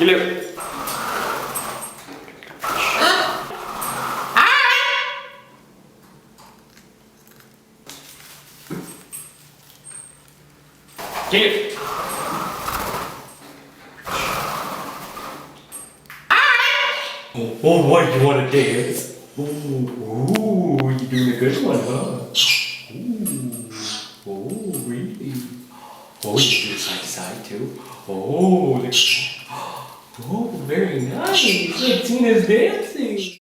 Get up. Get it. Oh, what? You want to dance? Ooh, you're doing a good one, huh? Oh, really? Oh, you do side to side too? Oh, look. Oh, very nice. Look, Tina's dancing.